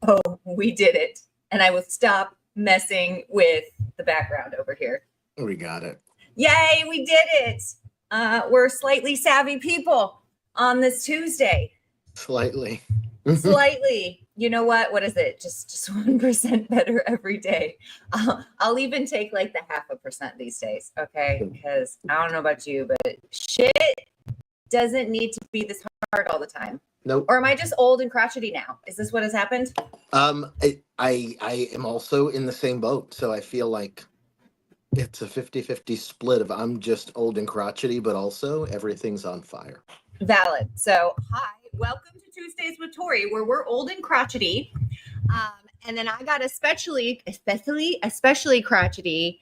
Oh, we did it. And I will stop messing with the background over here. We got it. Yay, we did it. We're slightly savvy people on this Tuesday. Slightly. Slightly. You know what? What is it? Just 1% better every day. I'll even take like the 0.5% these days. Okay. Because I don't know about you, but shit doesn't need to be this hard all the time. Nope. Or am I just old and crotchety now? Is this what has happened? I am also in the same boat. So I feel like it's a 50-50 split of I'm just old and crotchety, but also everything's on fire. Valid. So hi, welcome to Tuesdays with Tori, where we're old and crotchety. And then I got especially crotchety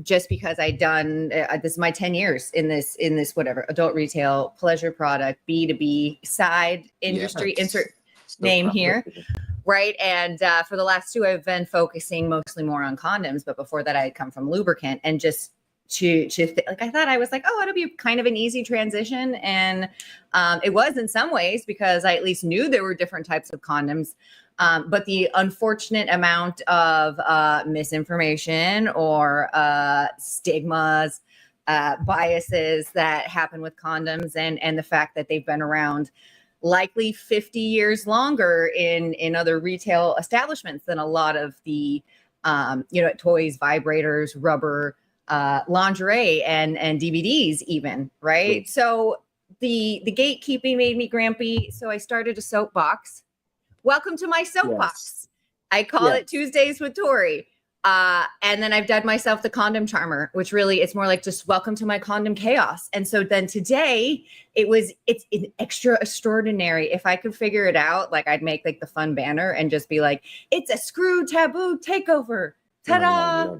just because I done this is my 10 years in this whatever adult retail pleasure product B2B side industry. Insert name here, right? And for the last 2 I've been focusing mostly more on condoms, but before that I had come from lubricant, and just like I thought I was like, oh, it'll be kind of an easy transition, and it was in some ways because I at least knew there were different types of condoms. But the unfortunate amount of misinformation or stigmas, biases that happen with condoms, and the fact that they've been around likely 50 years longer in other retail establishments than a lot of the, toys, vibrators, rubber, lingerie, and DVDs even, right? So the gatekeeping made me grumpy. So I started a soapbox. Welcome to my soapbox. Yes. I call it Tuesdays with Tori. And then I've dubbed myself the condom charmer, which really it's more like just welcome to my condom chaos. And so then today it's extra extraordinary. If I could figure it out, like I'd make like the fun banner and just be like, it's a Screw Taboo Takeover. Ta-da!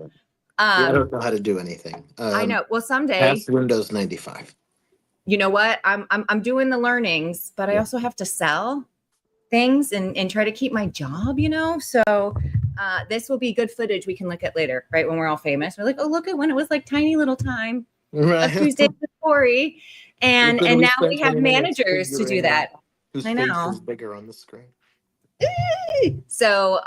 I don't know how to do anything. I know. Well, someday. Past Windows 95. You know what? I'm doing the learnings, but I also have to sell things and try to keep my job, So this will be good footage we can look at later, right? When we're all famous. We're like, oh, look at when it was like tiny little time. Right. Tuesday with Tori. And now we have managers to do that. Whose face is bigger on the screen. So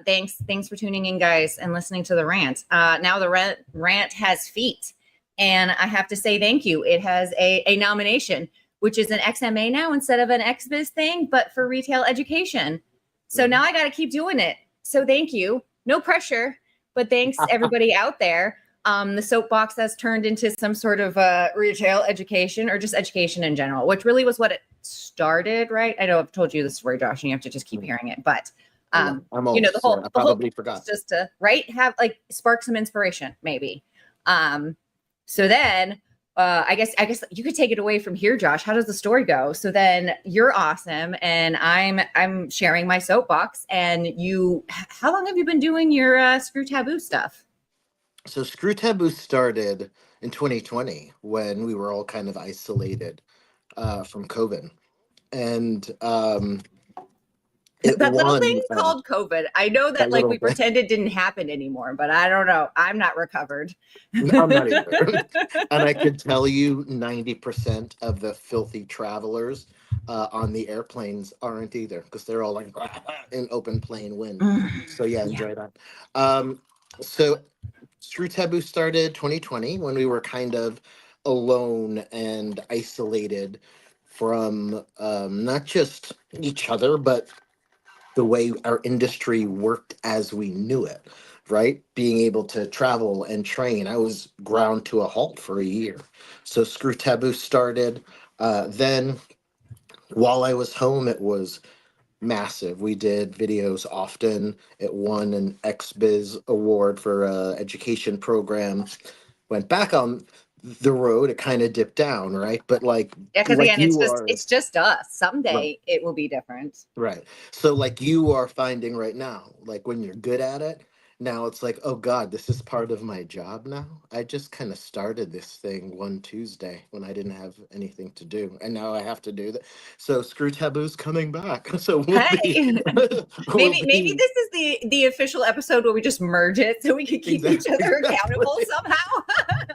thanks for tuning in, guys, and listening to the rant. Now the rant has feet, and I have to say thank you. It has a nomination, which is an XMA now instead of an XBiz thing, but for retail education. So now I got to keep doing it. So thank you. No pressure, but thanks everybody out there. The soapbox has turned into some sort of retail education or just education in general, which really was what it started, right? I know I've told you this story, Josh, and you have to just keep hearing it. But I'm old, the whole I probably forgot. Just to have like spark some inspiration, maybe. So then I guess you could take it away from here, Josh. How does the story go? So then you're awesome, and I'm sharing my soapbox. And how long have you been doing your Screw Taboo stuff? So Screw Taboo started in 2020 when we were all kind of isolated from COVID. And that little thing called COVID. I know that like we pretend it didn't happen anymore, but I don't know. I'm not recovered. I'm not either. And I can tell you 90% of the filthy travelers on the airplanes aren't either, because they're all like in open plane wind. So enjoy that. So Screw Taboo started 2020 when we were kind of alone and isolated from not just each other, but the way our industry worked as we knew it, right? Being able to travel and train. I was ground to a halt for a year. So Screw Taboo started. Then while I was home, it was massive. We did videos often. It won an XBiz award for education program. Went back on the road, it kind of dipped down, right? But because again, it's just us. Someday it will be different, right? So like you are finding right now, like when you're good at it, now it's like, oh God, this is part of my job now. I just kind of started this thing one Tuesday when I didn't have anything to do, and now I have to do that. So Screw Taboo's coming back. So maybe this is the official episode where we just merge it so we can keep each other accountable somehow.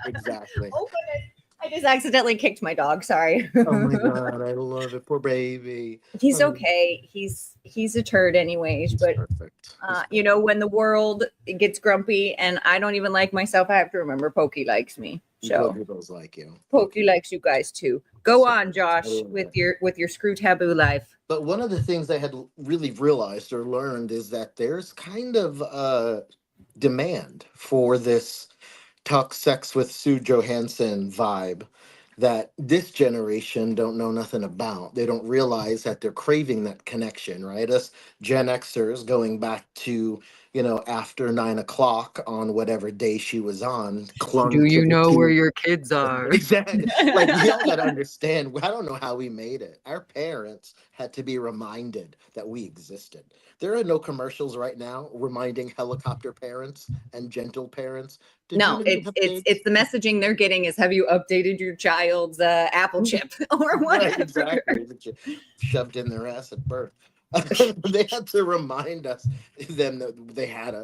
Exactly. Oh goodness, I just accidentally kicked my dog. Sorry. Oh my God, I love it. Poor baby. He's okay. He's a turd anyways, but Perfect. you know, when the world gets grumpy and I don't even like myself, I have to remember Pokey likes me. So Pokey does like you. Pokey likes you guys too. Go on, Josh, with your Screw Taboo life. But one of the things I had really realized or learned is that there's kind of a demand for this talk sex with Sue Johansson vibe that this generation don't know nothing about. They don't realize that they're craving that connection, right? Us Gen Xers going back to, after 9 o'clock on whatever day she was on, clung Do to you the know where two. your kids are? Exactly. Like, we all got to understand. I don't know how we made it. Our parents had to be reminded that we existed. There are no commercials right now reminding helicopter parents and gentle parents. Did you No, know you have kids? it's the messaging they're getting is, have you updated your child's Apple chip or whatever? Right, exactly. That you shoved in their ass at birth. They had to remind them that they had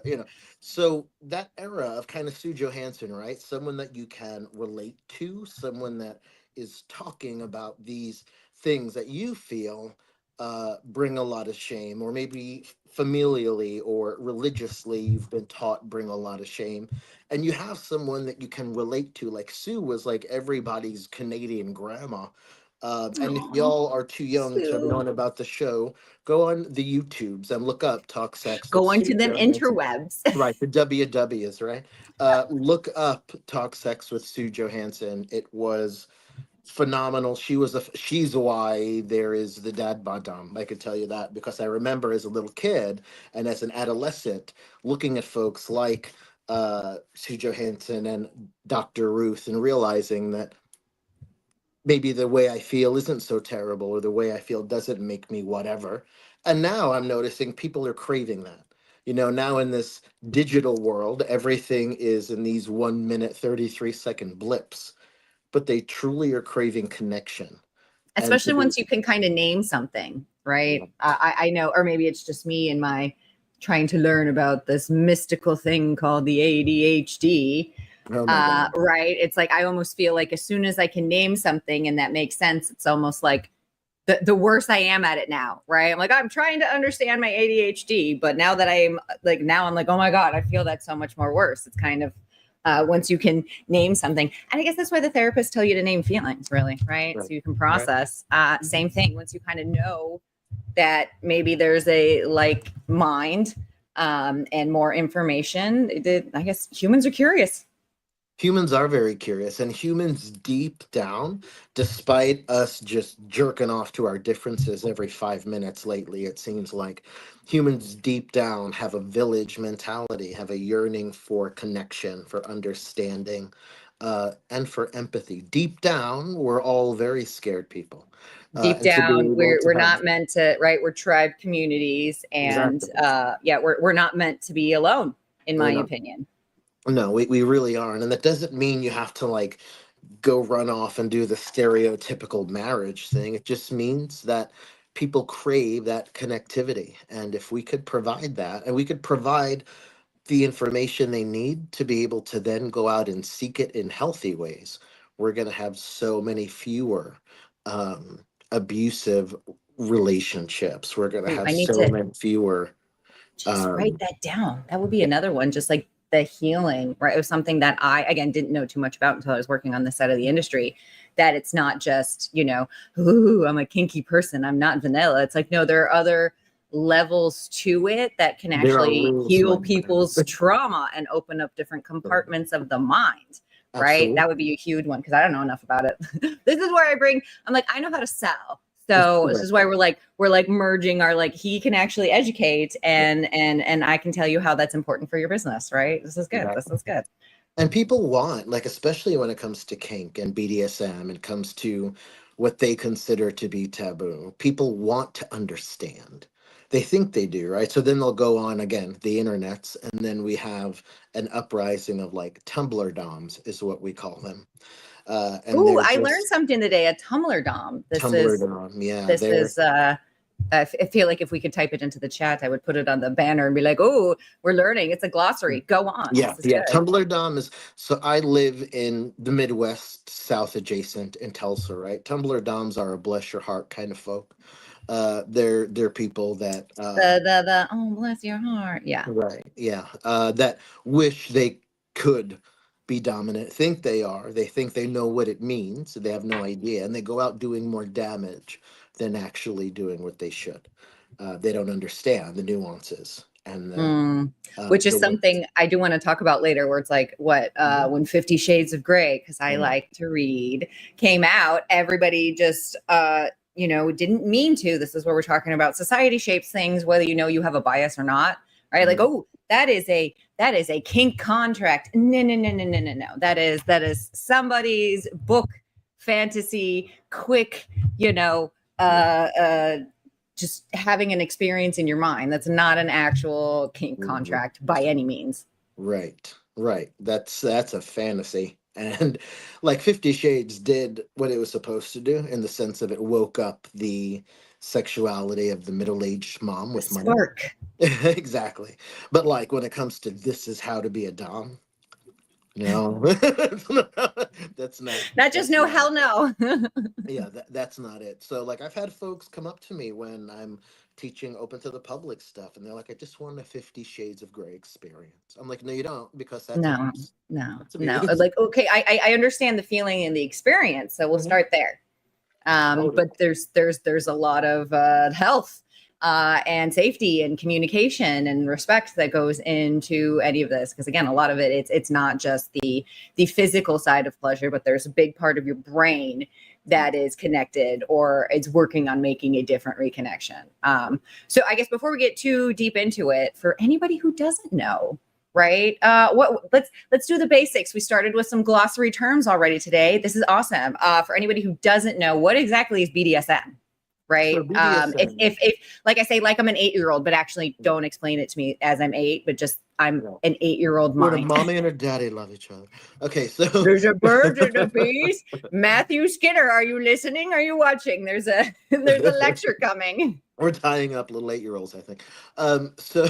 So that era of kind of Sue Johansson, right? Someone that you can relate to, someone that is talking about these things that you feel bring a lot of shame, or maybe familially or religiously you've been taught bring a lot of shame. And you have someone that you can relate to, like Sue was like everybody's Canadian grandma. And if y'all are too young to have Sue. known about the show, go on the YouTubes and look up Talk Sex with Go Sue into them Johansson. interwebs. Right, the WWs, right? Look up Talk Sex with Sue Johansson. It was phenomenal. She's why there is the Dad Bodom. I could tell you that because I remember as a little kid and as an adolescent looking at folks like Sue Johansson and Dr. Ruth and realizing that maybe the way I feel isn't so terrible, or the way I feel doesn't make me whatever. And now I'm noticing people are craving that. Now in this digital world, everything is in these 1 minute, 33-second blips, but they truly are craving connection. And to Especially once you can kind of name something, right? I know, or maybe it's just me and my trying to learn about this mystical thing called the ADHD. Oh my God. Right? It's like I almost feel like as soon as I can name something and that makes sense, it's almost like the worse I am at it now, right? I'm like, I'm trying to understand my ADHD, but now that I'm like, oh my God, I feel that so much more worse. It's kind of once you can name something. And I guess that's why the therapists tell you to name feelings, really, right? So you can process. Same thing. Once you kind of know that maybe there's a like mind and more information, I guess humans are curious. Humans are very curious, and humans deep down, despite us just jerking off to our differences every 5 minutes lately, it seems like humans deep down have a village mentality, have a yearning for connection, for understanding, and for empathy. Deep down, we're all very scared people. Deep And to be down, able to we're have not meant to, right? We're tribe communities, and exactly. we're not meant to be alone, in my We're not. opinion. No, we really aren't. And that doesn't mean you have to like go run off and do the stereotypical marriage thing. It just means that people crave that connectivity. And if we could provide that, and we could provide the information they need to be able to then go out and seek it in healthy ways, we're going to have so many fewer abusive relationships. We're going to Ooh, have I need so to many fewer. just write that down. That would be another one, just like the healing, right? It was something that I, again, didn't know too much about until I was working on this side of the industry, that it's not just, ooh, I'm a kinky person, I'm not vanilla. It's like, no, there are other levels to it that can actually heal people's trauma and open up different compartments of the mind, right? Absolutely. That would be a huge one because I don't know enough about it. This is where I'm like, I know how to sell. So this is why we're like merging our, like, he can actually educate and I can tell you how that's important for your business, right? This is good. Exactly. This is good. And people want, like, especially when it comes to kink and BDSM, it comes to what they consider to be taboo. People want to understand. They think they do, right? So then they'll go on again, the internets, and then we have an uprising of like Tumblr DOMs is what we call them. And Ooh, they're I just learned something today. A Tumblr Dom. Tumblr DOM. Yeah, this they're is I feel like if we could type it into the chat, I would put it on the banner and be like, "Oh, we're learning. It's a glossary. Go on." Yeah, yeah. Good. Tumblr Dom is, so I live in the Midwest, South adjacent in Tulsa, right? Tumblr Doms are a bless your heart kind of folk. They're people that The oh, bless your heart. Yeah. right, yeah, that wish they could be dominant, think they are, they think they know what it means, they have no idea, and they go out doing more damage than actually doing what they should. They don't understand the nuances and Which is the way. something I do want to talk about later, where it's like when 50 Shades of Grey, because I like to read, came out, everybody just didn't mean to. This is where we're talking about society shapes things, whether you have a bias or not, right? Like, oh, that is a kink contract. No. That is somebody's book fantasy, quick, just having an experience in your mind. That's not an actual kink contract by any means. Right. That's a fantasy. And like 50 Shades did what it was supposed to do in the sense of it woke up the sexuality of the middle-aged mom with money. Spark. Exactly. But like when it comes to this is how to be a dom, no, that's not just no, hell no. Yeah, that's not it. So like I've had folks come up to me when I'm teaching open to the public stuff and they're like, I just want a 50 Shades of Grey experience. I'm like, no, you don't, because that's no. abuse. That's No. abuse. Like, okay, I understand the feeling and the experience. So we'll start there. But there's a lot of health and safety and communication and respect that goes into any of this, because again, a lot of it's not just the physical side of pleasure, but there's a big part of your brain that is connected or it's working on making a different reconnection. So I guess before we get too deep into it, for anybody who doesn't know, right? Let's do the basics. We started with some glossary terms already today. This is awesome. For anybody who doesn't know, what exactly is BDSM? Right. So BDSM, if like I say, like I'm an 8-year-old, but actually don't explain it to me as I'm 8, but just I'm an 8-year-old where mind. the mommy and her daddy love each other. Okay, so there's a bird and a bees. Matthew Skinner, are you listening? Are you watching? There's a lecture coming. We're tying up little 8-year-olds, I think. So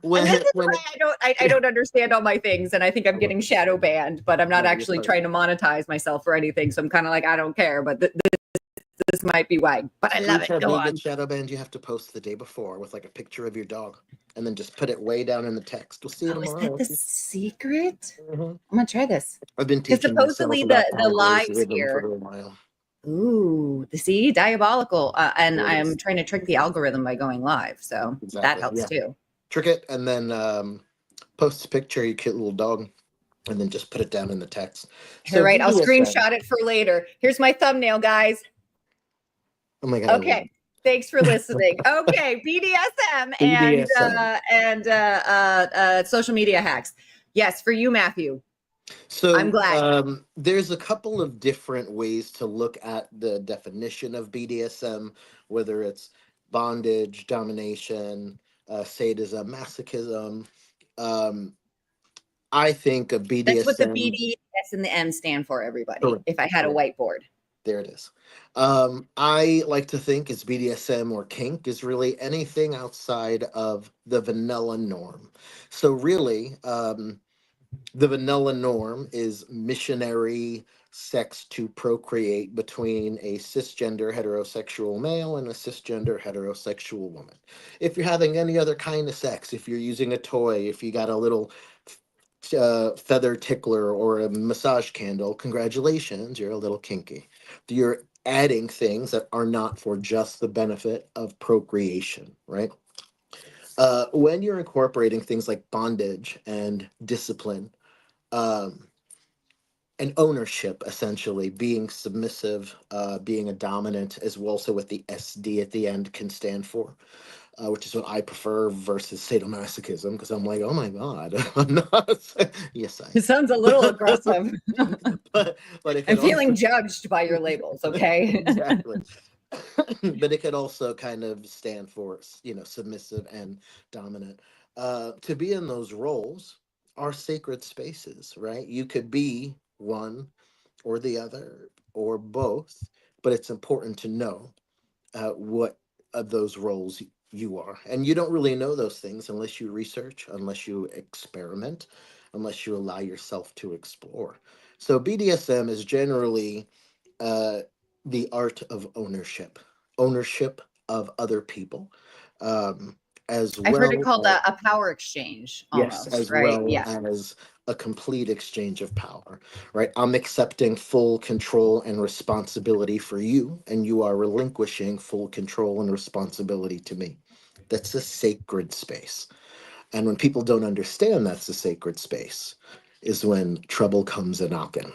when I don't understand all my things, and I think I'm getting shadow banned, but I'm not actually trying to monetize myself or anything. So I'm kind of like, I don't care, but this might be why. But I love it. Go on. Shadow banned, you have to post the day before with like a picture of your dog, and then just put it way down in the text. We'll see you tomorrow. Is that the secret? I'm gonna try this. I've been teaching supposedly the lives here. For a while. Ooh, see, diabolical. And I'm trying to trick the algorithm by going live. So that helps too. Trick it and then post a picture of your cute little dog and then just put it down in the text. So right, I'll screenshot it for later. Here's my thumbnail, guys. Oh my God. Okay. Thanks for listening. Okay, BDSM and social media hacks. Yes, for you, Matthew. So I'm glad. There's a couple of different ways to look at the definition of BDSM, whether it's bondage, domination, sadism, masochism. I think of BDSM. That's what the BDS and the M stand for, everybody. Correct. If I had a whiteboard. There it is. I like to think is BDSM or kink is really anything outside of the vanilla norm. So really, the vanilla norm is missionary sex to procreate between a cisgender heterosexual male and a cisgender heterosexual woman. If you're having any other kind of sex, if you're using a toy, if you got a little feather tickler or a massage candle, congratulations, you're a little kinky. You're adding things that are not for just the benefit of procreation, right? When you're incorporating things like bondage and discipline, and ownership, essentially being submissive, being a dominant, as well, so what the SD at the end can stand for, which is what I prefer versus sadomasochism, because I'm like, oh my God, I'm not. Yes, it sounds a little aggressive. but I'm feeling judged by your labels. Okay. Exactly. But it could also kind of stand for, submissive and dominant. To be in those roles are sacred spaces, right? You could be one or the other or both, but it's important to know what of those roles you are. And you don't really know those things unless you research, unless you experiment, unless you allow yourself to explore. So BDSM is generally uh, the art of ownership of other people, um, as I've heard it well called as, a power exchange yes, almost, as right? well Yeah. as a complete exchange of power, right? I'm accepting full control and responsibility for you, and you are relinquishing full control and responsibility to me. That's a sacred space. And when people don't understand that's a sacred space, is when trouble comes a knocking.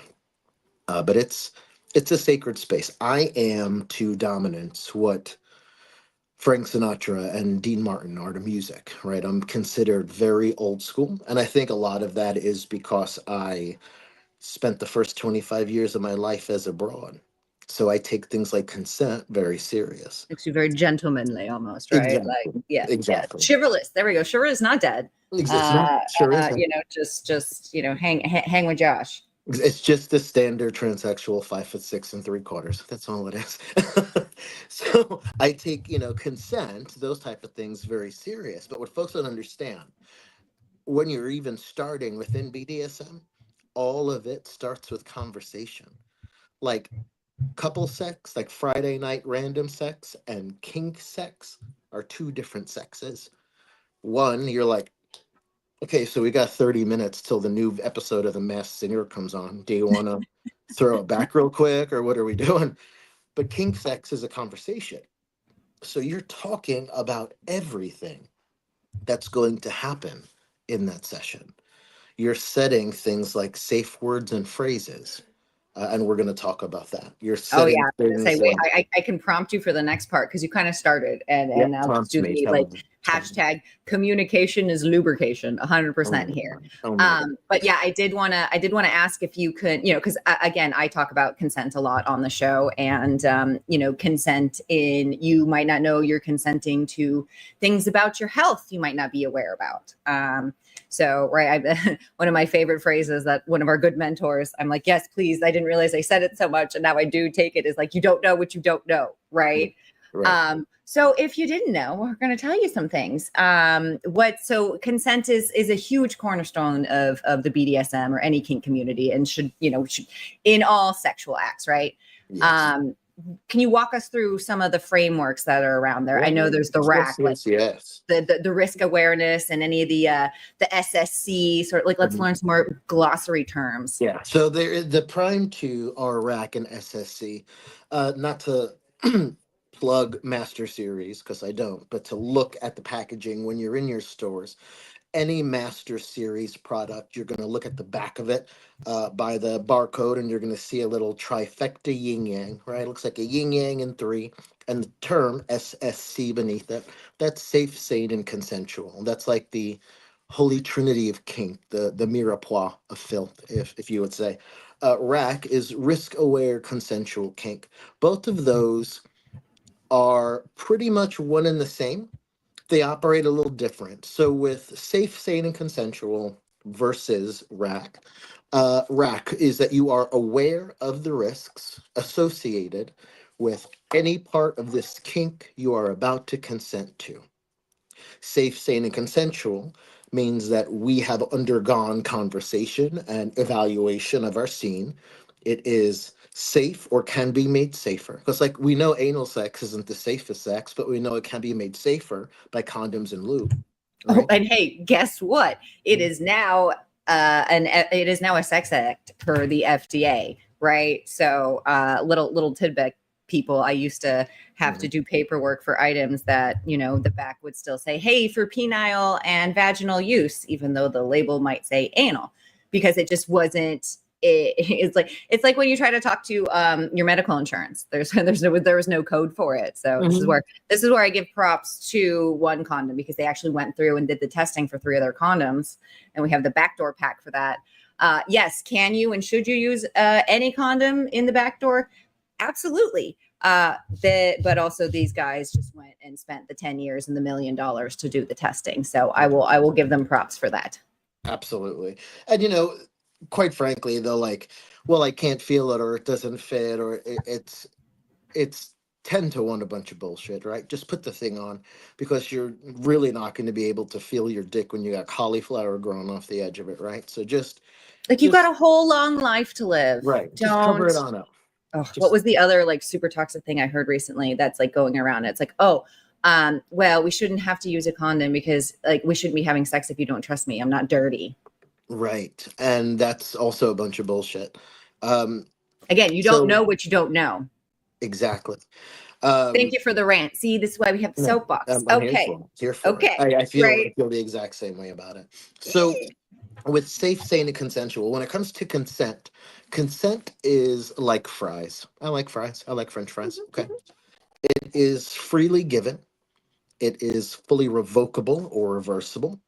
But it's a sacred space. I am to dominance what Frank Sinatra and Dean Martin are to music, right? I'm considered very old school. And I think a lot of that is because I spent the first 25 years of my life as a broad. So I take things like consent very serious. Makes you very gentlemanly almost, right? Like, Exactly. yeah, yeah. Exactly. Chivalrous. There we go. Chivalrous, not dead. No, sure isn't. Just hang with Josh. It's just the standard transsexual 5'6" and 3/4. That's all it is. So I take, consent, those type of things very serious. But what folks don't understand, when you're even starting within BDSM, all of it starts with conversation. Like couple sex, like Friday night random sex, and kink sex are two different sexes. One, you're like, okay, so we got 30 minutes till the new episode of The Masked Singer comes on. Do you want to throw it back real quick, or what are we doing? But kink sex is a conversation. So you're talking about everything that's going to happen in that session. You're setting things like safe words and phrases. And we're going to talk about that. You're Oh yeah, setting I was gonna say, things wait, like, I can prompt you for the next part because you kind of started, and yep, now let's prompt do me. the Tell like me. Tell me. hashtag communication is lubrication, Oh 100% my here. God. Oh my God. But yeah, I did wanna ask if you could, because again, I talk about consent a lot on the show, and consent in you might not know you're consenting to things about your health you might not be aware about. So, right, one of my favorite phrases that one of our good mentors, I'm like, yes, please. I didn't realize I said it so much, and now I do take it, is like, you don't know what you don't know, right? Right. So if you didn't know, we're going to tell you some things. So consent is a huge cornerstone of the BDSM or any kink community, and should in all sexual acts, right? Yes. Can you walk us through some of the frameworks that are around there? I know there's the Yes, rack, like yes. the risk awareness, and any of the SSC sort of, like, let's learn some more glossary terms. Yeah. So the prime two are rack and SSC. Not to plug Master Series because I don't, but to look at the packaging when you're in your stores. Any Master Series product, you're going to look at the back of it by the barcode, and you're going to see a little trifecta yin yang, right? It looks like a yin yang and three, and the term SSC beneath it. That's safe, sane, and consensual. That's like the holy trinity of kink, the mirepoix of filth, if you would say. Rack is risk aware, consensual kink. Both of those are pretty much one and the same. They operate a little different. So with safe, sane, and consensual versus rack, rack is that you are aware of the risks associated with any part of this kink you are about to consent to. Safe, sane, and consensual means that we have undergone conversation and evaluation of our scene. It is safe or can be made safer. Because, like, we know anal sex isn't the safest sex, but we know it can be made safer by condoms and lube. Oh, Right? and hey, guess what? It is now it is now a sex act per the FDA, right? So little tidbit, people, I used to have to do paperwork for items that, the back would still say, hey, for penile and vaginal use, even though the label might say anal, because it just wasn't. It's like when you try to talk to your medical insurance. There was no code for it. So this is where I give props to One Condom, because they actually went through and did the testing for 3 other condoms, and we have the backdoor pack for that. Yes, can you and should you use any condom in the backdoor? Absolutely. But also these guys just went and spent the 10 years and the $1 million to do the testing. So I will give them props for that. Absolutely. And quite frankly, they're like, well, I can't feel it, or it doesn't fit, or it's 10 to 1 a bunch of bullshit, right? Just put the thing on, because you're really not going to be able to feel your dick when you got cauliflower growing off the edge of it, right? So just like, you got a whole long life to live. Right. Don't just cover it on up. Oh, what was the other like super toxic thing I heard recently that's like going around? It's like, well, we shouldn't have to use a condom because like we shouldn't be having sex if you don't trust me. I'm not dirty. Right. And that's also a bunch of bullshit. Again, you don't know what you don't know. Exactly. Thank you for the rant. See, this is why we have the soapbox. I'm Okay. Here for it. I feel the exact same way about it. So with safe, sane, and consensual, when it comes to consent is like fries. I like fries. I like French fries. Okay. It is freely given. It is fully revocable or reversible.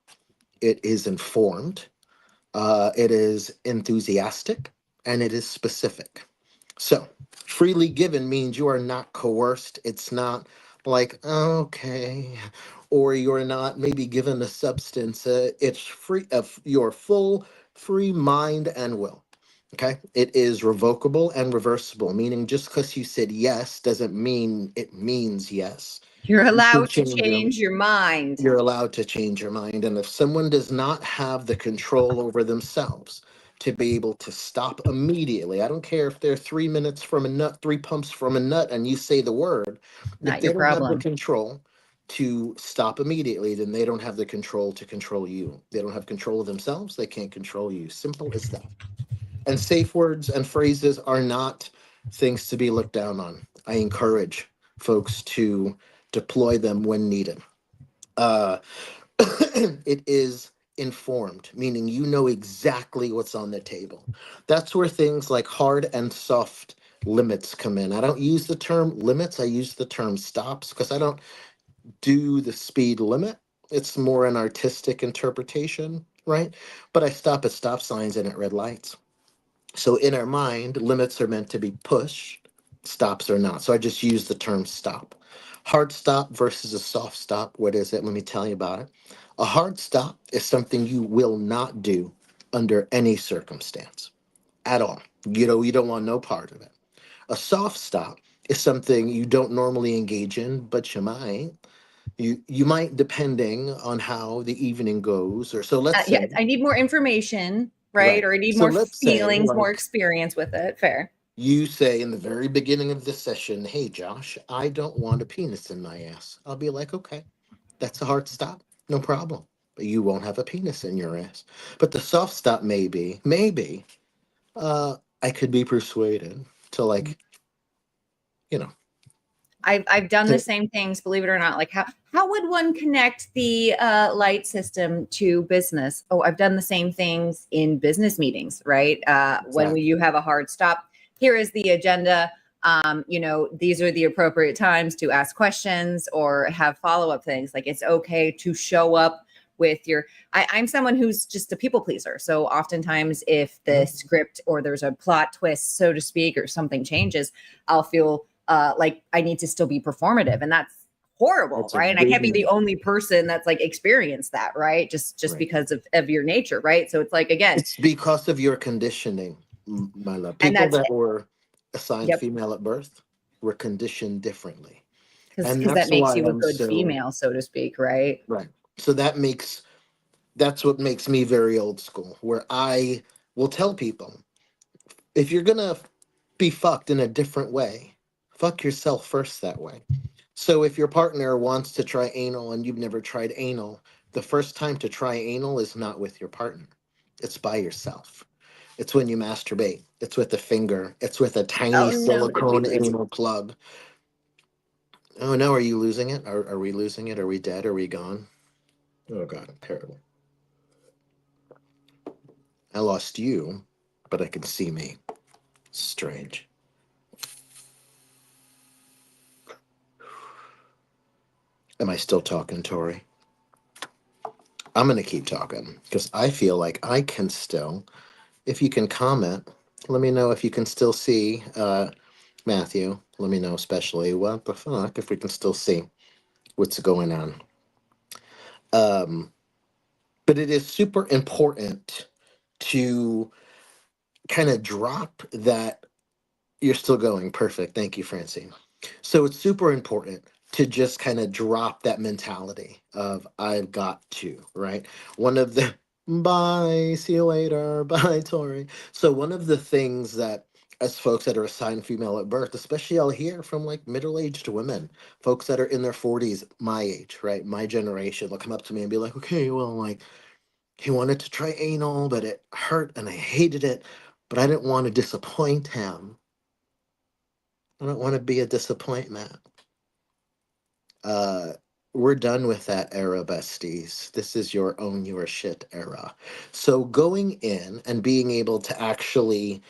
It is informed. It is enthusiastic, and it is specific. So, freely given means you are not coerced. It's not like, okay, or you're not maybe given a substance. It's free of your full free mind and will. Okay. It is revocable and reversible, meaning just because you said yes doesn't mean it means yes. You're allowed to change your mind. You're allowed to change your mind. And if someone does not have the control over themselves to be able to stop immediately, I don't care if they're 3 minutes from a nut, 3 pumps from a nut, and you say the word, not if your they don't problem. have the control to stop immediately, then they don't have the control to control you. They don't have control of themselves. They can't control you. Simple as that. And safe words and phrases are not things to be looked down on. I encourage folks to deploy them when needed. Uh, it is informed, meaning you know exactly what's on the table. That's where things like hard and soft limits come in. I don't use the term limits, I use the term stops, because I don't do the speed limit. It's more an artistic interpretation, right? But I stop at stop signs and at red lights. So in our mind, limits are meant to be pushed, stops are not. So I just use the term stop. Hard stop versus a soft stop. What is it? Let me tell you about it. A hard stop is something you will not do under any circumstance at all. You don't want no part of it. A soft stop is something you don't normally engage in, but you might. You might, depending on how the evening goes, or so let's say. Yes, I need more information, right? Right. Or I need So more let's say, feelings, more like, experience with it. Fair. you say in the very beginning of the session, hey, Josh, I don't want a penis in my ass. I'll be like, okay, that's a hard stop. No problem. But you won't have a penis in your ass. But the soft stop maybe, I could be persuaded to, like, you know. I've done the same things, believe it or not. Like how would one connect the light system to business? Oh, I've done the same things in business meetings, right? When you have a hard stop, here is the agenda. These are the appropriate times to ask questions or have follow-up things. Like it's okay to show up with I'm someone who's just a people pleaser. So oftentimes if the script or there's a plot twist, so to speak, or something changes, I'll feel like I need to still be performative, and that's horrible, right? And I can't be the only person that's like experienced that, right? Just right. Because of your nature, right? So it's like, again, it's because of your conditioning, my love. People that were assigned female at birth were conditioned differently, because that makes you a good female, so to speak, right? Right. So that's what makes me very old school, where I will tell people, if you're gonna be fucked in a different way, fuck yourself first that way. So if your partner wants to try anal and you've never tried anal, the first time to try anal is not with your partner. It's by yourself. It's when you masturbate. It's with a finger. It's with a tiny silicone anal plug. Oh no, are you losing it? Are we losing it? Are we dead? Are we gone? Oh God, terrible. I lost you, but I can see me. Strange. Am I still talking, Tori? I'm going to keep talking because I feel like I can still. If you can comment, let me know if you can still see. Matthew, let me know especially what the fuck if we can still see what's going on. But it is super important to kind of drop that. You're still going. Perfect. Thank you, Francine. So it's super important to just kind of drop that mentality of I've got to, right? One of the bye, see you later, bye, Tori. So one of the things that as folks that are assigned female at birth, especially I'll hear from like middle-aged women, folks that are in their 40s, my age, right? My generation, they'll come up to me and be like, okay, well, like he wanted to try anal, but it hurt and I hated it, but I didn't want to disappoint him. I don't want to be a disappointment. Uh, we're done with that era, besties. This is your own your shit era. So going in and being able to actually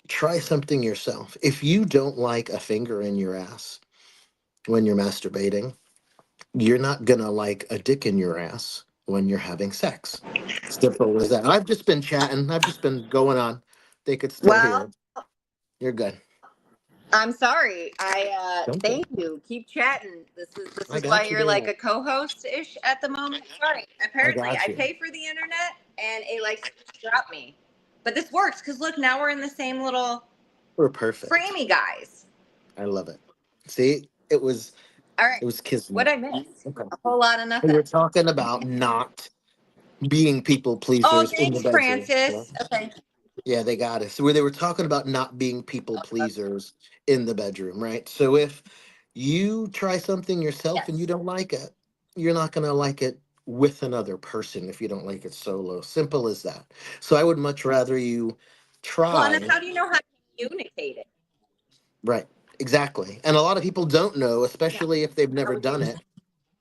try something yourself. If you don't like a finger in your ass when you're masturbating, you're not gonna like a dick in your ass when you're having sex. Simple as that. I've just been chatting. I've just been going on. They could still hear Well, it. You're good. I'm sorry. Don't Thank worry. you. Keep chatting. This I is why got you you're like there. a co-host ish at the moment. Sorry. I Apparently, got I you. pay for the internet and it likes to drop me. But this works because look, now we're in the same little We're perfect. framey guys. I love it. See, it was All right. it was What kismet. I missed? Okay. A whole lot of We nothing. were talking about not being people Oh, pleasers in the thanks, bedroom. Yeah, Francis. Okay. yeah, they got us. So where they were talking about not being people pleasers in the bedroom, right? So if you try something yourself and you Yes. don't like it, you're not gonna like it with another person if you don't like it solo. Simple as that. So I would much rather you Well, and try. how do you know how to communicate it? Right. Exactly. And a lot of people don't know, Yeah. especially if they've How never would you? done it.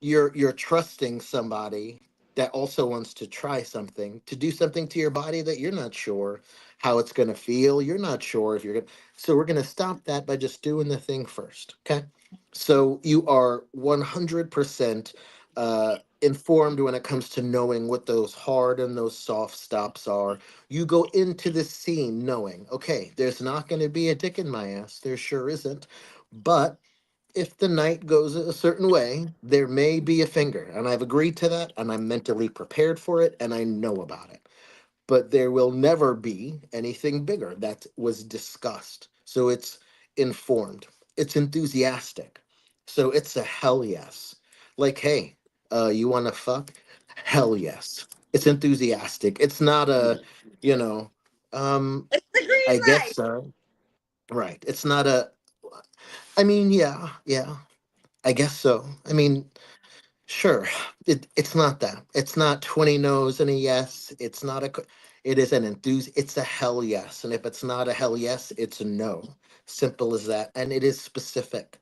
You're trusting somebody that also wants to try something, to do something to your body that you're not sure how it's going to feel. You're not sure if you're going to. So we're going to stop that by just doing the thing first. Okay. So you are 100% informed when it comes to knowing what those hard and those soft stops are. You go into this scene knowing, okay, there's not going to be a dick in my ass. There sure isn't. But if the night goes a certain way, there may be a finger. And I've agreed to that, and I'm mentally prepared for it, and I know about it. But there will never be anything bigger that was discussed. So it's informed, it's enthusiastic. So it's a hell yes. Like, hey, you want to fuck? Hell yes. It's enthusiastic. It's not a, you know, um, It's the green I guess light. so. Right. It's not a, I mean, yeah, yeah. I guess so. I mean, sure. It's not that. It's not 20 no's and a yes. It's not it is an it's a hell yes. And if it's not a hell yes, it's a no. Simple as that. And it is specific.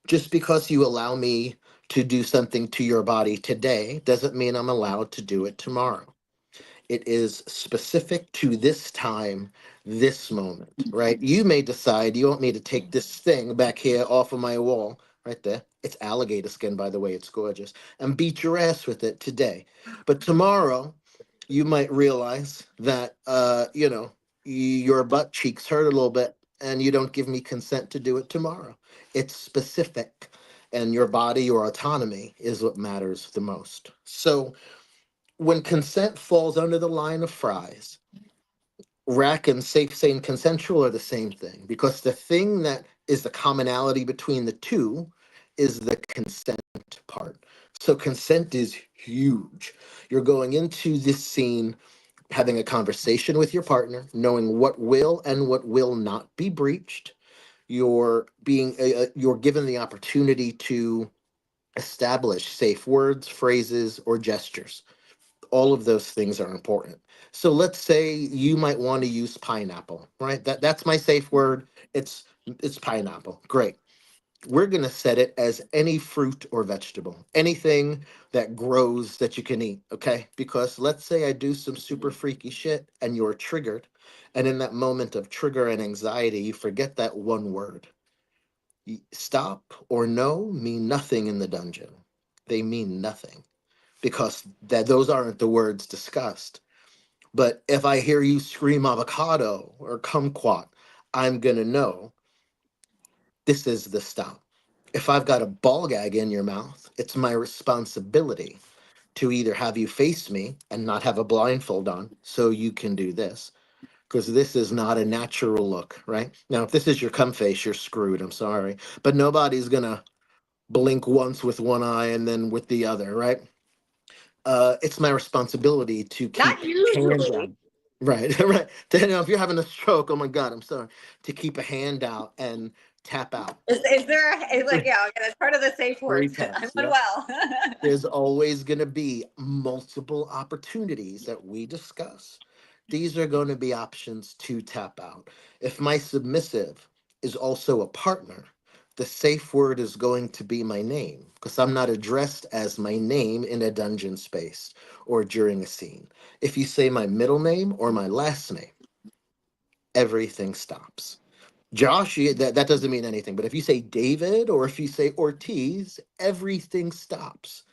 Just because you allow me to do something to your body today doesn't mean I'm allowed to do it tomorrow. It is specific to this time, this moment, right? You may decide you want me to take this thing back here off of my wall, right there. It's alligator skin, by the way. It's gorgeous. And beat your ass with it today. But tomorrow, you might realize that, your butt cheeks hurt a little bit and you don't give me consent to do it tomorrow. It's specific. And your body, your autonomy is what matters the most. So, when consent falls under the line of fries, rack and safe, sane, consensual are the same thing because the thing that is the commonality between the two is the consent part. So consent is huge. You're going into this scene having a conversation with your partner, knowing what will and what will not be breached. You're given the opportunity to establish safe words, phrases, or gestures. All of those things are important. So let's say you might want to use pineapple, right? That's my safe word. It's pineapple. Great. We're going to set it as any fruit or vegetable, anything that grows that you can eat, okay? Because let's say I do some super freaky shit and you're triggered, and in that moment of trigger and anxiety, you forget that one word. Stop or no mean nothing in the dungeon. They mean nothing because those aren't the words discussed. But if I hear you scream avocado or kumquat, I'm gonna know this is the stop. If I've got a ball gag in your mouth, it's my responsibility to either have you face me and not have a blindfold on so you can do this, because this is not a natural look, right? Now, if this is your cum face, you're screwed. I'm sorry. But nobody's going to blink once with one eye and then with the other, right? It's my responsibility to keep Not hand usually. down. Right, right. If you're having a stroke, oh my God, I'm sorry. To keep a hand out and tap out. Is there it's like, yeah, okay, that's part of the safe Three words. taps. I'm Yeah. unwell. There's always going to be multiple opportunities that we discuss. These are going to be options to tap out. If my submissive is also a partner, the safe word is going to be my name because I'm not addressed as my name in a dungeon space or during a scene. If you say my middle name or my last name, everything stops. Josh, that doesn't mean anything. But if you say David or if you say Ortiz, everything stops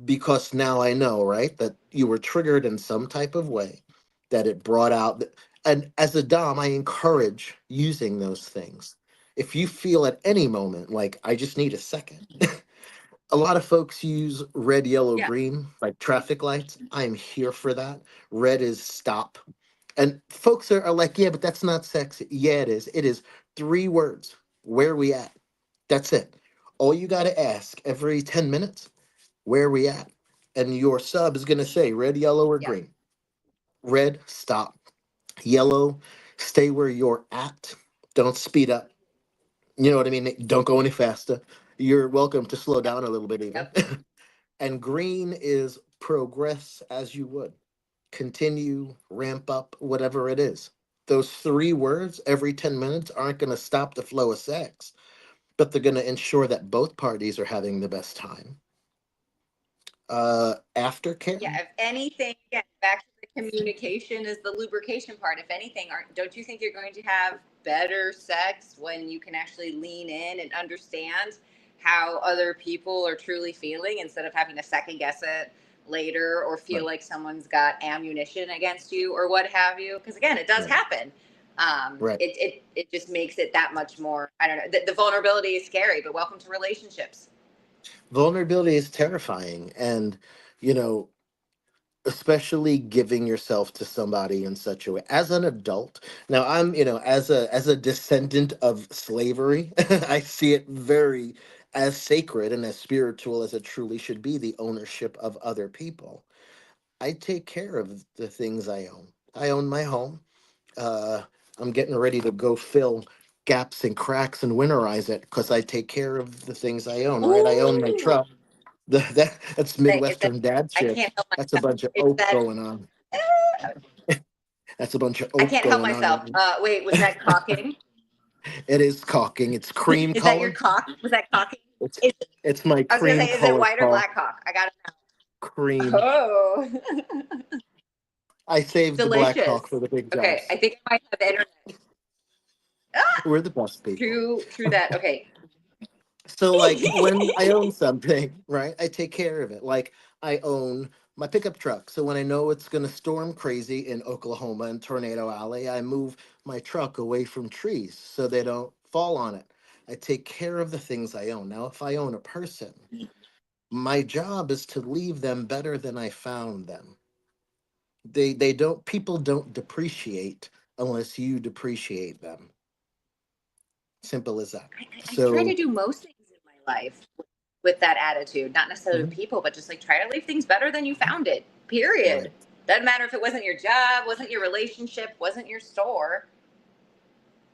because now I know, right, that you were triggered in some type of way, that it brought out. And as a Dom, I encourage using those things. If you feel at any moment like I just need a second, a lot of folks use red, yellow, Yeah. green, like traffic lights. I am here for that. Red is stop. And folks are like, yeah, but that's not sexy. Yeah, it is. It is 3 words. Where we at? That's it. All you got to ask every 10 minutes, where we at? And your sub is going to say red, yellow, or Yeah. green. Red, stop. Yellow, stay where you're at. Don't speed up. You know what I mean? Don't go any faster. You're welcome to slow down a little bit even. Yep. And green is progress as you would. Continue, ramp up, whatever it is. Those 3 words every 10 minutes aren't going to stop the flow of sex, but they're going to ensure that both parties are having the best time. Aftercare. Yeah, if anything, yeah, back to the communication is the lubrication part. If anything, don't you think you're going to have better sex when you can actually lean in and understand how other people are truly feeling instead of having to second guess it later or feel Right. like someone's got ammunition against you or what have you? Because again, it does Right. happen. Right. It just makes it that much more. I don't know. The vulnerability is scary, but welcome to relationships. Vulnerability is terrifying. And, you know, especially giving yourself to somebody in such a way as an adult. Now I'm, as a descendant of slavery, I see it very as sacred and as spiritual as it truly should be, the ownership of other people. I take care of the things I own. I own my home. uh I'm getting ready to go fill gaps and cracks and winterize it because I take care of the things I own, right? I own my Ooh, truck. That's that, Midwestern dad I shit. can't help That's a myself. bunch of It's oak that. going on. That's a bunch of I oak can't help going myself. on. Wait, was that caulking? It is caulking. It's cream Is that your color. caulk? Was that caulking? It's Is, it's my I was gonna cream say, is it color white or caulk. black caulk? I got it. Cream. Oh, I saved the black delicious. caulk for the big Okay, jobs. I think I might have internet. Ah, We're the best people. true that. Okay. So like when I own something, right, I take care of it. Like I own my pickup truck. So when I know it's gonna storm crazy in Oklahoma and Tornado Alley, I move my truck away from trees so they don't fall on it. I take care of the things I own. Now, if I own a person, my job is to leave them better than I found them. They don't people don't depreciate unless you depreciate them. Simple as that. I try to So, do most things in my life with that attitude, not necessarily mhm, people, but just like try to leave things better than you found it. right. Period. Doesn't matter if it wasn't your job, wasn't your relationship, wasn't your store.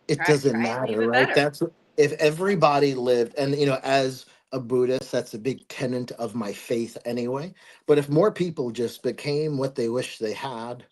It doesn't Try and leave matter, it right? better. If everybody lived, and as a Buddhist, that's a big tenet of my faith anyway. But if more people just became what they wish they had,